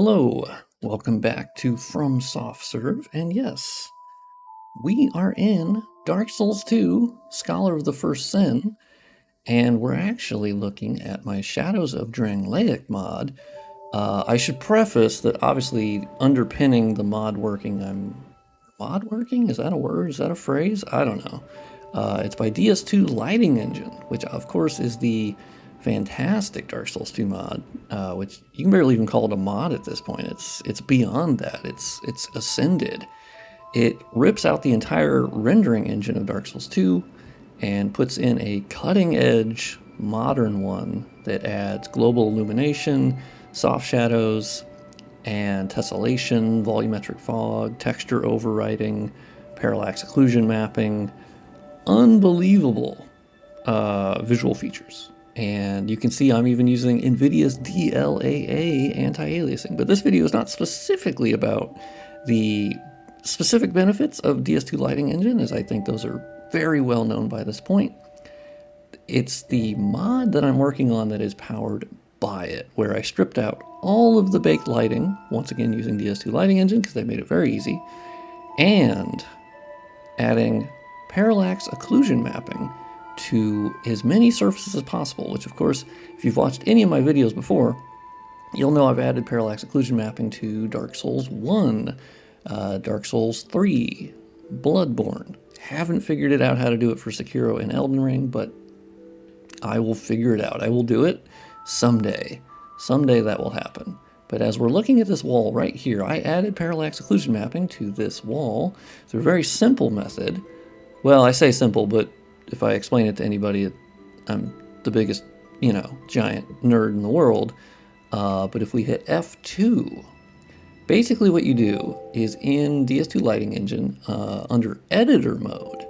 Hello, welcome back to Fromsoftware, and yes, we are in Dark Souls 2, Scholar of the First Sin, and we're actually looking at my Shadows of Drangleic mod. I should preface that obviously underpinning the mod working, Mod working? Is that a word? Is that a phrase? I don't know. It's by DS2 Lighting Engine, which of course is the fantastic Dark Souls 2 mod, which you can barely even call it a mod at this point. It's beyond that. It's ascended. It rips out the entire rendering engine of Dark Souls 2 and puts in a cutting-edge modern one that adds global illumination, soft shadows, and tessellation, volumetric fog, texture overwriting, parallax occlusion mapping, unbelievable visual features. And you can see I'm even using NVIDIA's DLAA anti-aliasing. But this video is not specifically about the specific benefits of DS2 Lighting Engine, as I think those are very well known by this point. It's the mod that I'm working on that is powered by it, where I stripped out all of the baked lighting, once again using DS2 Lighting Engine because they made it very easy, and adding parallax occlusion mapping to as many surfaces as possible, which of course, if you've watched any of my videos before, you'll know I've added parallax occlusion mapping to Dark Souls 1, Dark Souls 3, Bloodborne. Haven't figured it out how to do it for Sekiro and Elden Ring, but I will figure it out. I will do it someday. Someday that will happen. But as we're looking at this wall right here, I added parallax occlusion mapping to this wall through a very simple method. Well, I say simple, but if I explain it to anybody, I'm the biggest, giant nerd in the world. But if we hit F2, basically what you do is in DS2 Lighting Engine, under editor mode,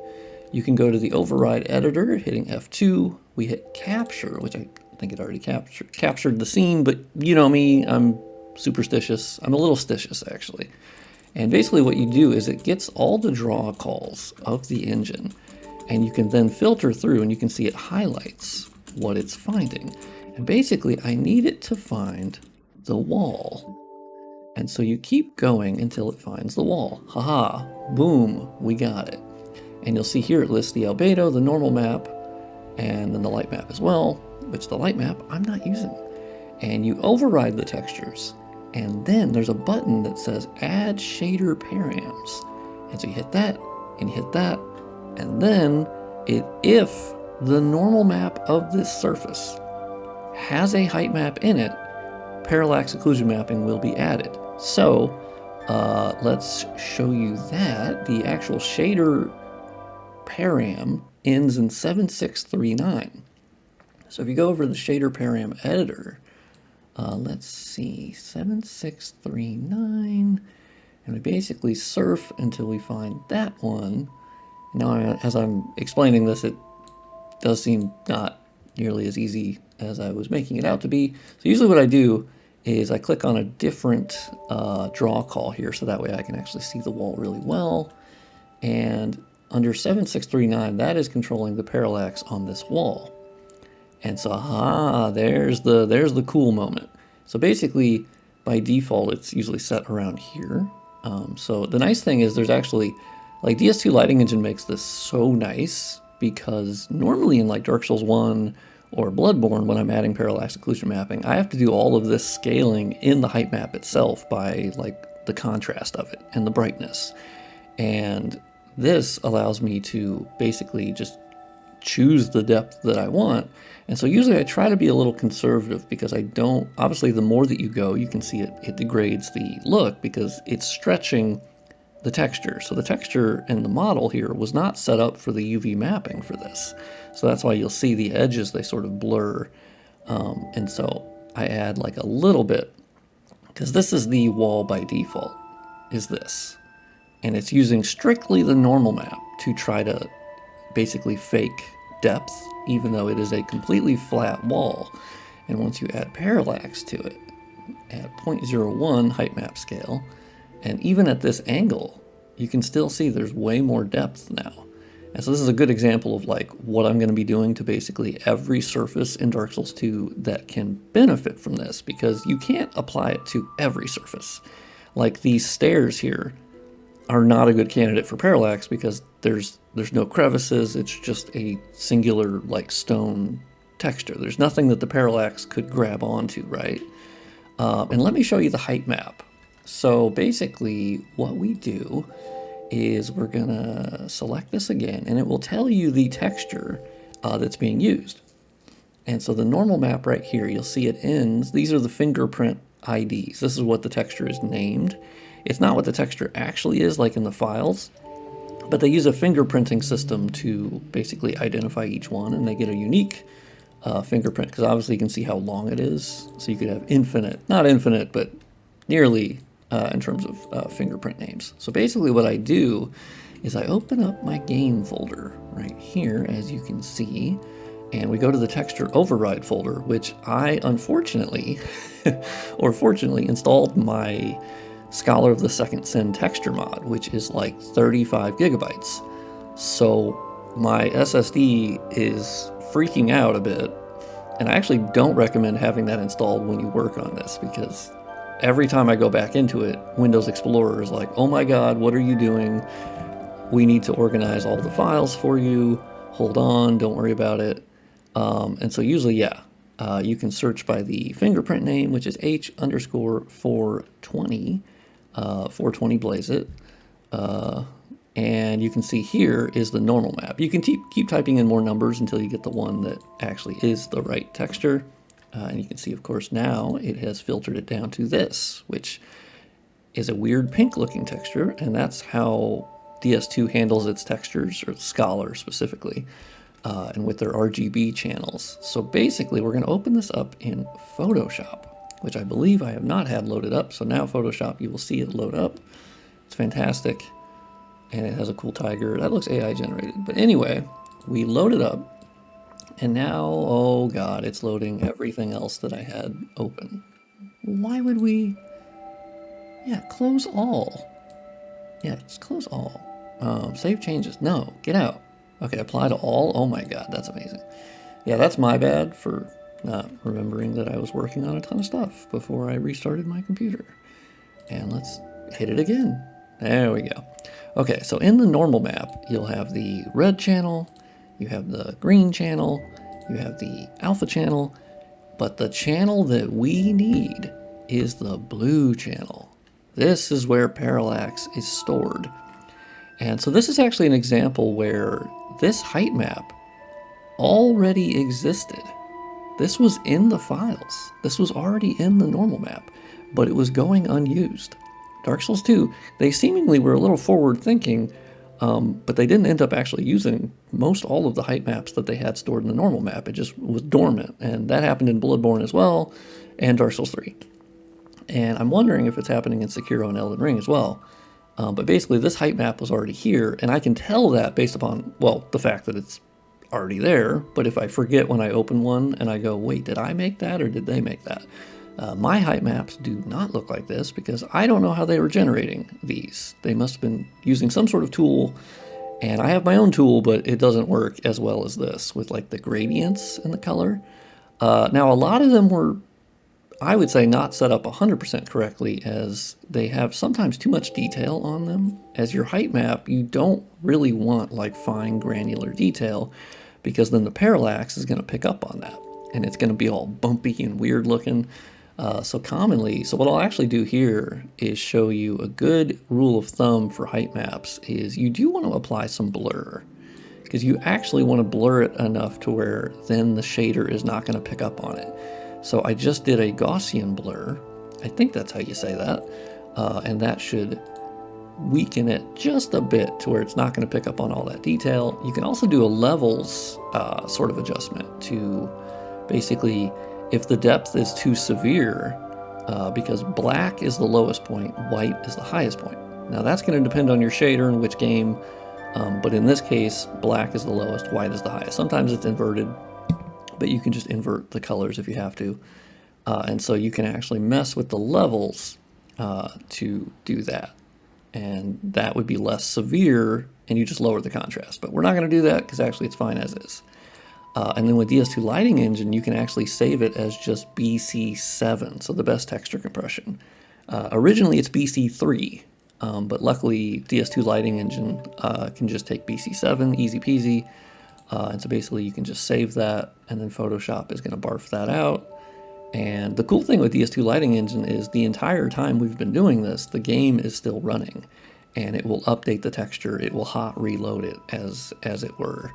you can go to the override editor, hitting F2, we hit capture, which I think it already captured the scene, but you know me, I'm superstitious. I'm a little stitious, actually. And basically what you do is it gets all the draw calls of the engine, and you can then filter through and you can see it highlights what it's finding. And basically I need it to find the wall. And so you keep going until it finds the wall. Haha, boom, we got it. And you'll see here it lists the albedo, the normal map, and then the light map as well, which the light map I'm not using. And you override the textures, and then there's a button that says add shader params. And so you hit that, and you hit that, and then if the normal map of this surface has a height map in it, parallax occlusion mapping will be added. So let's show you that. The actual shader param ends in 7639. So if you go over to the shader param editor, let's see, 7639, and we basically surf until we find that one. Now, as I'm explaining this, it does seem not nearly as easy as I was making it out to be. So usually what I do is I click on a different draw call here, so that way I can actually see the wall really well. And under 7639, that is controlling the parallax on this wall. And so, there's the cool moment. So basically, by default, it's usually set around here. So the nice thing is there's actually, like DS2 Lighting Engine makes this so nice, because normally in like Dark Souls 1 or Bloodborne, when I'm adding parallax occlusion mapping, I have to do all of this scaling in the height map itself by like the contrast of it and the brightness. And this allows me to basically just choose the depth that I want. And so usually I try to be a little conservative, because I don't, obviously the more that you go, you can see it degrades the look because it's stretching the texture. So the texture in the model here was not set up for the UV mapping for this. So that's why you'll see the edges, they sort of blur. And so I add like a little bit, because this is the wall by default, is this. And it's using strictly the normal map to try to basically fake depth, even though it is a completely flat wall. And once you add parallax to it at 0.01 height map scale, and even at this angle, you can still see there's way more depth now. And so this is a good example of like what I'm going to be doing to basically every surface in Dark Souls 2 that can benefit from this, because you can't apply it to every surface. Like these stairs here are not a good candidate for parallax because there's no crevices. It's just a singular like stone texture. There's nothing that the parallax could grab onto, right? And let me show you the height map. So basically what we do is we're gonna select this again, and it will tell you the texture that's being used. And so the normal map right here, you'll see it ends. These are the fingerprint IDs. This is what the texture is named. It's not what the texture actually is, like in the files, but they use a fingerprinting system to basically identify each one, and they get a unique fingerprint, because obviously you can see how long it is. So you could have infinite, not infinite, but nearly in terms of fingerprint names. So basically what I do is I open up my game folder right here, as you can see, and we go to the texture override folder, which I unfortunately, or fortunately, installed my Scholar of the Second Sin texture mod, which is like 35 gigabytes. So my SSD is freaking out a bit, and I actually don't recommend having that installed when you work on this, because every time I go back into it, Windows Explorer is like, oh my god, what are you doing? We need to organize all the files for you. Hold on, don't worry about it. And so usually, yeah, you can search by the fingerprint name, which is H_420, 420 blaze it. And you can see here is the normal map. You can keep typing in more numbers until you get the one that actually is the right texture. And you can see, of course, now it has filtered it down to this, which is a weird pink looking texture. And that's how DS2 handles its textures, or Scholar specifically, and with their RGB channels. So basically, we're going to open this up in Photoshop, which I believe I have not had loaded up. So now Photoshop, you will see it load up. It's fantastic. And it has a cool tiger. That looks AI generated. But anyway, we load it up. And now, oh god, it's loading everything else that I had open. Why would we... Yeah, close all. Yeah, just close all. Save changes. No, get out. Okay, apply to all. Oh my god, that's amazing. Yeah, that's my bad for not remembering that I was working on a ton of stuff before I restarted my computer. And let's hit it again. There we go. Okay, so in the normal map, you'll have the red channel, you have the green channel, you have the alpha channel, but the channel that we need is the blue channel. This is where parallax is stored. And so this is actually an example where this height map already existed. This was in the files. This was already in the normal map, but it was going unused. Dark Souls 2, they seemingly were a little forward thinking, but they didn't end up actually using most all of the height maps that they had stored in the normal map. It just was dormant, and that happened in Bloodborne as well, and Dark Souls 3. And I'm wondering if it's happening in Sekiro and Elden Ring as well. But basically, this height map was already here, and I can tell that based upon, well, the fact that it's already there. But if I forget when I open one and I go, wait, did I make that or did they make that? My height maps do not look like this because I don't know how they were generating these. They must have been using some sort of tool, and I have my own tool, but it doesn't work as well as this with like the gradients and the color. Now, a lot of them were, I would say, not set up 100% correctly, as they have sometimes too much detail on them. As your height map, you don't really want like fine granular detail, because then the parallax is going to pick up on that, and it's going to be all bumpy and weird looking. So what I'll actually do here is show you a good rule of thumb for height maps is you do want to apply some blur, because you actually want to blur it enough to where then the shader is not going to pick up on it. So I just did a Gaussian blur. I think that's how you say that. And that should weaken it just a bit to where it's not going to pick up on all that detail. You can also do a levels sort of adjustment to basically, if the depth is too severe, because black is the lowest point, white is the highest point. Now that's going to depend on your shader and which game, but in this case, black is the lowest, white is the highest. Sometimes it's inverted, but you can just invert the colors if you have to. And so you can actually mess with the levels to do that. And that would be less severe and you just lower the contrast. But we're not going to do that because actually it's fine as is. And then with DS2 Lighting Engine, you can actually save it as just BC7, so the best texture compression. Originally it's BC3, but luckily DS2 Lighting Engine can just take BC7, easy peasy. And so basically you can just save that, and then Photoshop is going to barf that out. And the cool thing with DS2 Lighting Engine is the entire time we've been doing this, the game is still running, and it will update the texture, it will hot reload it as it were.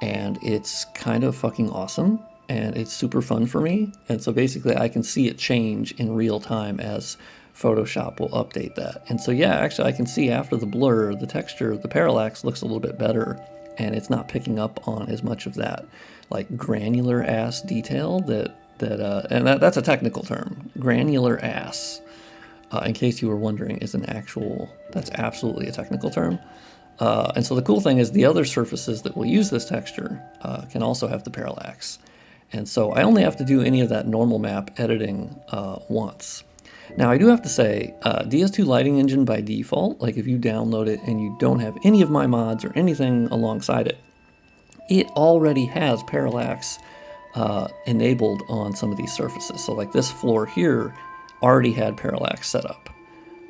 And it's kind of fucking awesome, and it's super fun for me. And so basically I can see it change in real time as Photoshop will update that. And so yeah, actually I can see after the blur, the texture, the parallax looks a little bit better, and it's not picking up on as much of that like granular ass detail that's a technical term. Granular ass, in case you were wondering, is that's absolutely a technical term. And so the cool thing is the other surfaces that will use this texture can also have the parallax. And so I only have to do any of that normal map editing once. Now I do have to say, DS2 Lighting Engine by default, like if you download it and you don't have any of my mods or anything alongside it, it already has parallax enabled on some of these surfaces. So like this floor here already had parallax set up.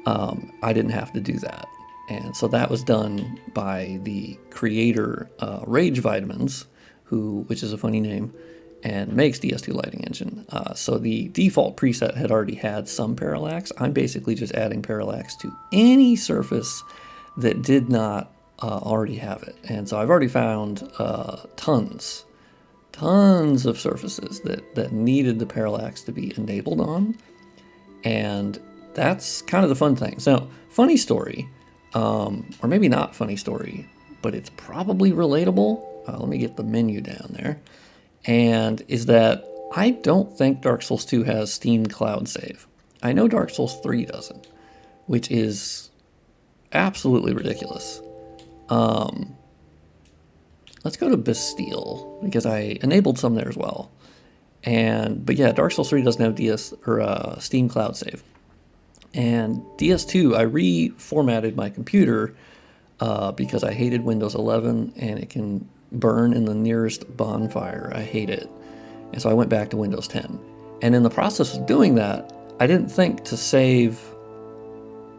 I didn't have to do that. And so that was done by the creator, Rage Vitamins, which is a funny name, and makes DS2 Lighting Engine. So the default preset had already had some parallax. I'm basically just adding parallax to any surface that did not already have it. And so I've already found tons of surfaces that needed the parallax to be enabled on. And that's kind of the fun thing. So funny story, or maybe not funny story, but it's probably relatable. Let me get the menu down there. And is that I don't think Dark Souls 2 has Steam Cloud Save. I know Dark Souls 3 doesn't, which is absolutely ridiculous. Let's go to Bastille, because I enabled some there as well. But yeah, Dark Souls 3 doesn't have Steam Cloud Save. And DS2, I reformatted my computer because I hated Windows 11 and it can burn in the nearest bonfire. I hate it. And so I went back to Windows 10. And in the process of doing that, I didn't think to save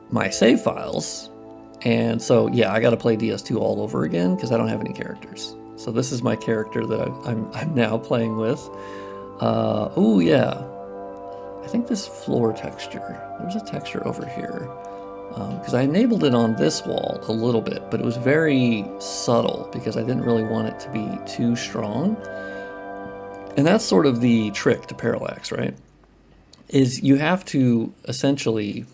my save files. And so, yeah, I got to play DS2 all over again because I don't have any characters. So this is my character that I'm now playing with. Oh, yeah. I think this floor texture, there's a texture over here. Because I enabled it on this wall a little bit, but it was very subtle because I didn't really want it to be too strong. And that's sort of the trick to parallax, right? Is you have to essentially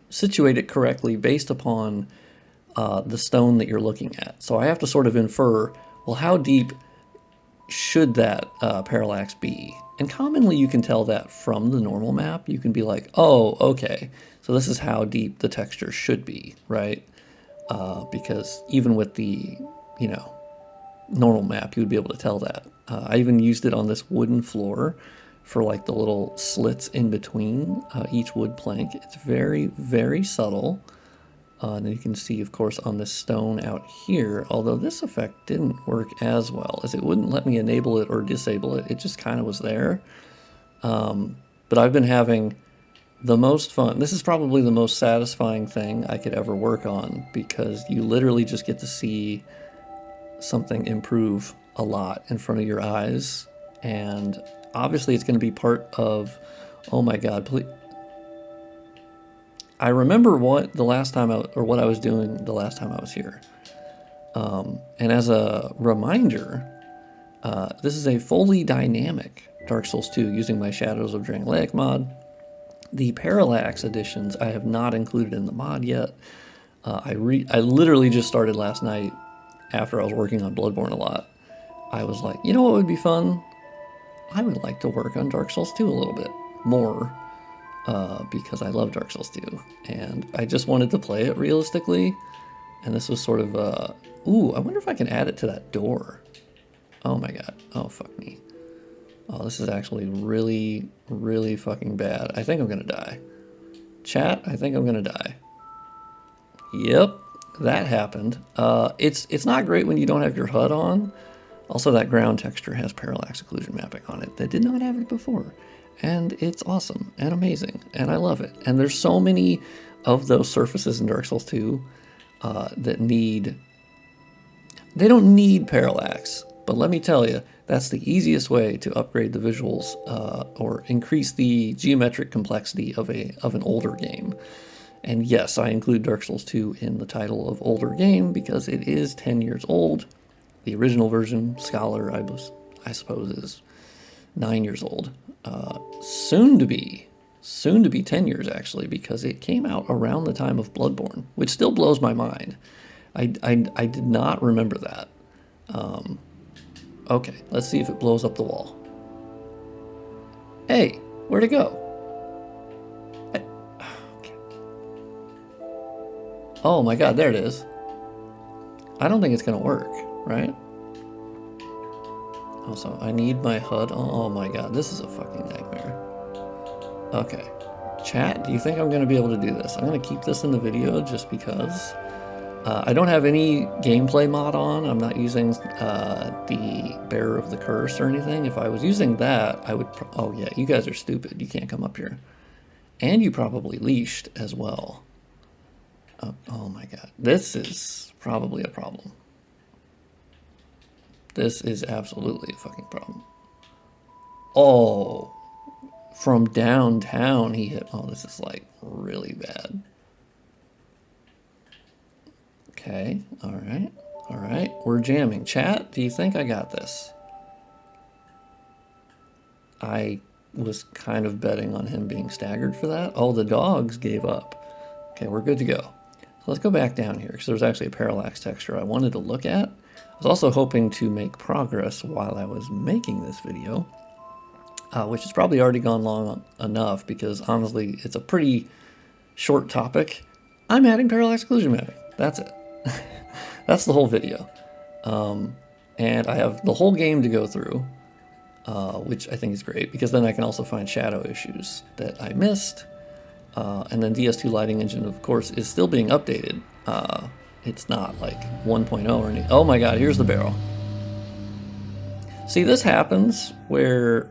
situate it correctly based upon the stone that you're looking at. So I have to sort of infer, well, how deep should that parallax be? And commonly you can tell that from the normal map. You can be like, oh, okay, so this is how deep the texture should be, right? Because even with the, normal map, you would be able to tell that. I even used it on this wooden floor for like the little slits in between each wood plank. It's very, very subtle. And you can see, of course, on this stone out here, although this effect didn't work as well, as it wouldn't let me enable it or disable it. It just kind of was there. But I've been having the most fun. This is probably the most satisfying thing I could ever work on, because you literally just get to see something improve a lot in front of your eyes. And obviously it's going to be part of, oh my God, please. I remember what I was doing the last time I was here. And as a reminder, this is a fully dynamic Dark Souls 2 using my Shadows of Drangleic mod. The Parallax additions I have not included in the mod yet. I literally just started last night after I was working on Bloodborne a lot. I was like, you know what would be fun? I would like to work on Dark Souls 2 a little bit more. Because I love Dark Souls 2, and I just wanted to play it realistically, and this was sort of ooh, I wonder if I can add it to that door. Oh my God, oh fuck me. Oh, this is actually really, really fucking bad. I think I'm gonna die. Chat, I think I'm gonna die. Yep, that happened. It's not great when you don't have your HUD on. Also, that ground texture has parallax occlusion mapping on it that did not have it before. And it's awesome and amazing, and I love it. And there's so many of those surfaces in Dark Souls 2 that they don't need parallax, but let me tell you, that's the easiest way to upgrade the visuals or increase the geometric complexity of an older game. And yes, I include Dark Souls 2 in the title of older game because it is 10 years old. The original version, Scholar, I suppose, is 9 years old. Soon to be 10 years actually, because it came out around the time of Bloodborne, which still blows my mind. I did not remember that. Okay, let's see if it blows up the wall. Hey, where'd it go? Okay. Oh my god, there it is. I don't think it's gonna work, right? Also, I need my HUD. Oh my god, this is a fucking nightmare. Okay. Chat, do you think I'm gonna be able to do this? I'm gonna keep this in the video just because. I don't have any gameplay mod on. I'm not using the Bearer of the Curse or anything. If I was using that, I would... Oh yeah, you guys are stupid. You can't come up here. And you probably leashed as well. Oh my god. This is probably a problem. This is absolutely a fucking problem. Oh, from downtown he hit... Oh, this is like really bad. Okay, all right, we're jamming. Chat, do you think I got this? I was kind of betting on him being staggered for that. Oh, the dogs gave up. Okay, we're good to go. So let's go back down here, because there's actually a parallax texture I wanted to look at. I was also hoping to make progress while I was making this video, which has probably already gone long enough, because honestly, it's a pretty short topic. I'm adding parallax occlusion mapping. That's it. That's the whole video. And I have the whole game to go through, which I think is great, because then I can also find shadow issues that I missed. And then DS2 Lighting Engine, of course, is still being updated. It's not like 1.0 or anything. Oh my god, here's the barrel. See, this happens where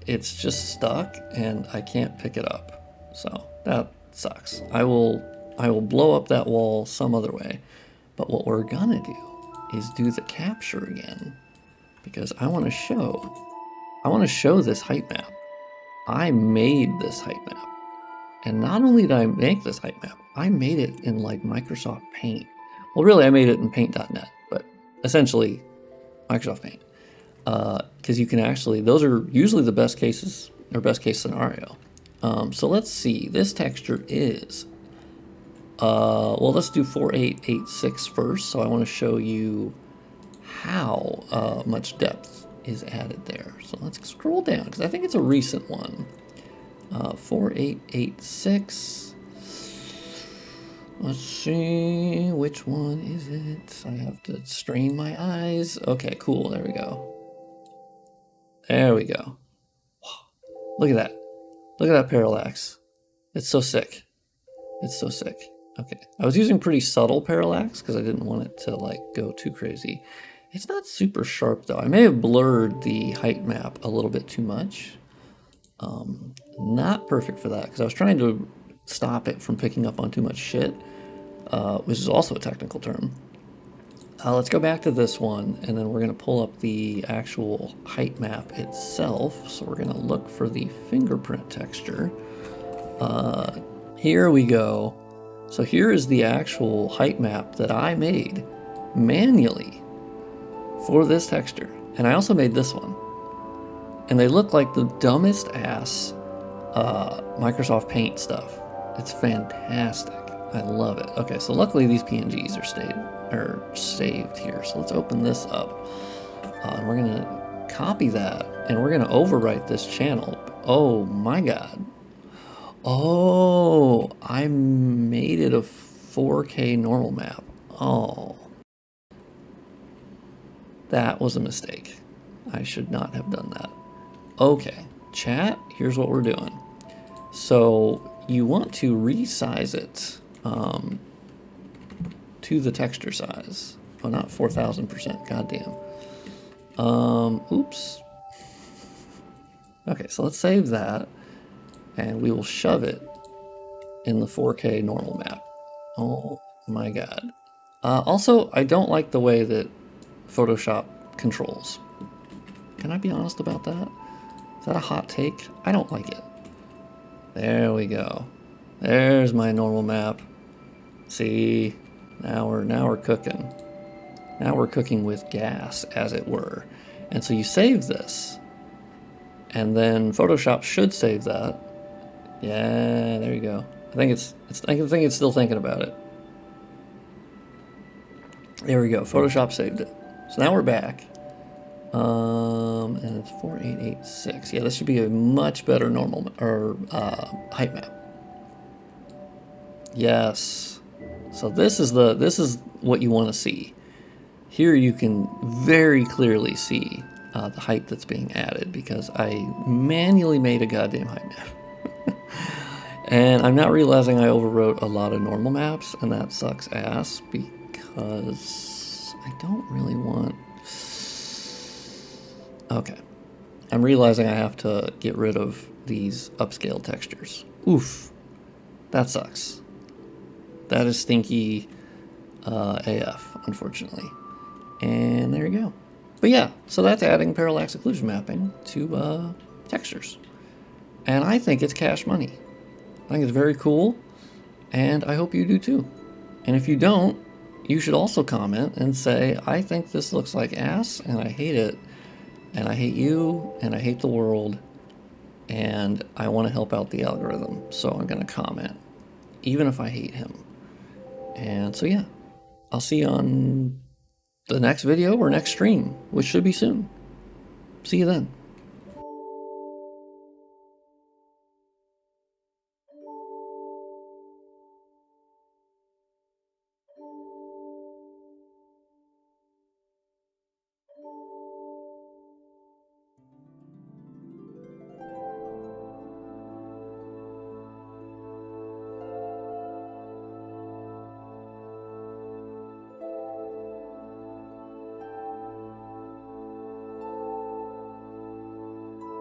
it's just stuck and I can't pick it up. So that sucks. I will blow up that wall some other way. But what we're gonna do is do the capture again, because I want to show this height map. I made this height map, and not only did I make this height map, I made it in like Microsoft Paint. Well, really, I made it in Paint.net, but essentially Microsoft Paint, because you can actually, those are usually the best cases or best case scenario. So let's see. This texture is. Well, let's do 4886 first. So I want to show you how much depth is added there. So let's scroll down, because I think it's a recent one. 4886. Let's see, which one is it? I have to strain my eyes. Okay, cool. There we go. There we go. Look at that. Look at that parallax. It's so sick. It's so sick. Okay, I was using pretty subtle parallax because I didn't want it to like go too crazy. It's not super sharp though. I may have blurred the height map a little bit too much. Not perfect for that, because I was trying to stop it from picking up on too much shit, which is also a technical term. Let's go back to this one, and then we're going to pull up the actual height map itself. So we're going to look for the fingerprint texture. Here we go. So here is the actual height map that I made manually for this texture. And I also made this one. And they look like the dumbest ass Microsoft Paint stuff. It's fantastic. I love it. Okay, so luckily these PNGs are saved here. So let's open this up. And we're gonna copy that, and we're gonna overwrite this channel. Oh my god. Oh, I made it a 4K normal map. Oh. That was a mistake. I should not have done that. Okay, chat, here's what we're doing. So you want to resize it to the texture size. Oh, not 4,000%, goddamn. Oops. Okay, so let's save that, and we will shove it in the 4K normal map. Oh my god. Also, I don't like the way that Photoshop controls. Can I be honest about that? Is that a hot take? I don't like it. There we go. There's my normal map. See, now we're cooking. Now we're cooking with gas, as it were. And so you save this, and then Photoshop should save that. Yeah, there you go. I think it's still thinking about it. There we go. Photoshop saved it. So now we're back. And it's 4886. Yeah, this should be a much better normal or height map. Yes. So this is what you want to see. Here you can very clearly see the height that's being added because I manually made a goddamn height map. And I'm not realizing I overwrote a lot of normal maps, and that sucks ass because I don't really want... Okay. I'm realizing I have to get rid of these upscale textures. Oof. That sucks. That is stinky AF, unfortunately. And there you go. But yeah, so that's adding parallax occlusion mapping to textures. And I think it's cash money. I think it's very cool, and I hope you do too. And if you don't, you should also comment and say, I think this looks like ass, and I hate it, and I hate you, and I hate the world, and I want to help out the algorithm, so I'm going to comment, even if I hate him. And so yeah, I'll see you on the next video or next stream, which should be soon. See you then.